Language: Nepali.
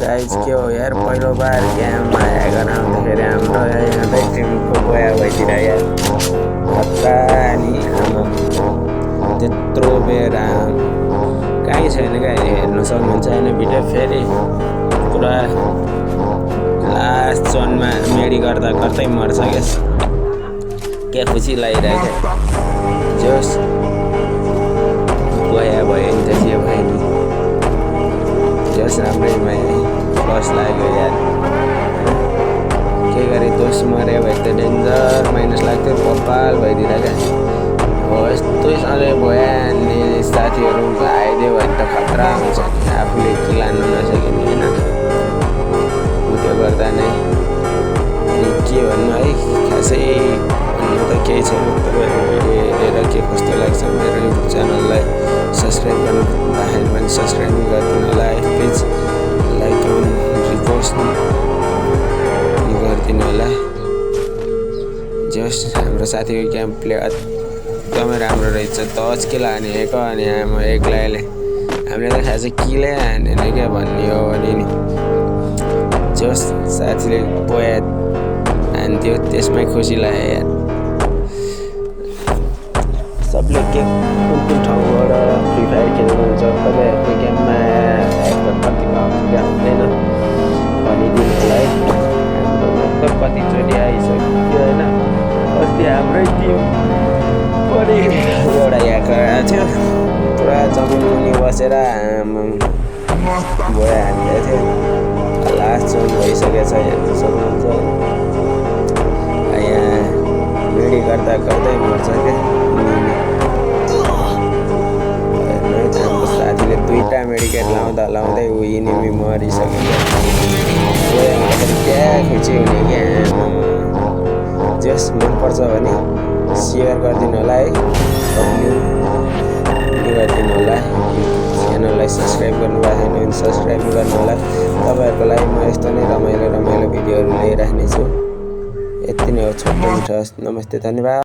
गाइज के हो यार, पहिलो बार क्याममा ह्याकर आउँदाखेरि हाम्रो यहाँ टिमको गया भइदिएर यार हप्ता नि त्यत्रो बेर कहीँ छैन क्या। हेर्नु सक्नुहुन्छ होइन भिडियो फेरि पुरा लास्ट जोनमा मेडी गर्दा गर्दै मर्छ क्या खुसी लागिरहेको जोस् गया भयो नि त जे भयो नि जोस् राम्रैमा बस लाग्यो यार के गरे दोष मऱ्यो भने त डेन्जर माइनस लाग्थ्यो कपाल भइदिएर क्या हो यस्तै सधैँ भइहाल्ने साथीहरू आइदियो भने त खतरा हुन्छ नि आफूले के लानु नसकिने होइन त्यो गर्दा नै के भन्नु है खासै भन्नु त केही छैन। तपाईँहरू भिडियो हेरेर के कस्तो लाग्छ मेरो युट्युब च्यानललाई सब्सक्राइब गर्नु भएन भने सब्सक्राइब गरिदिनु होला प्लिज लाइक रिपोस्ट गरिदिनु होला। जस्ट हाम्रो साथीको गेम प्ले एकदमै राम्रो रहेछ टच के हानेको अनि म एक्लैले हामीले त खासै किलै हानेन क्या भन्ने हो भने नि जस साथीले पोया हान्थ्यो त्यसमै खुसी लाग्यो यार। सबले के कुन ठाउँबाट फ्री फायर खेल्नुहुन्छ तपाईँहरूको गेममा ह्याकर कतिको आउँछ क्या हुँदैन भनिदिनु होला है। हाम्रोमा त कतिचोटि आइसक्यो होइन अस्ति हाम्रै टिम पनि एउटा ह्याकर आएको थियो पुरा जमिन मुनि बसेर भोया हान्दै थियो लास्ट जोन भइसकेको छ हेर्नु सक्नुहुन्छ यहाँ मेडी गर्दा गर्दै मर्छ क्या हाम्रो साथीले दुईवटा मेडिकेट लाउँदै ऊ इनिमी मरिसक्यो क्या खुसी हुने क्या। जस मनपर्छ भने सेयर गरिदिनु होला है गरिदिनु होला च्यानललाई सब्सक्राइब गर्नुभएको छैन भने सब्सक्राइब गर्नु होला। तपाईँहरूको लागि म यस्तो नै रमाइलो भिडियोहरू ल्याइराख्नेछु। यति नै हो छोटो मिठो नमस्ते धन्यवाद।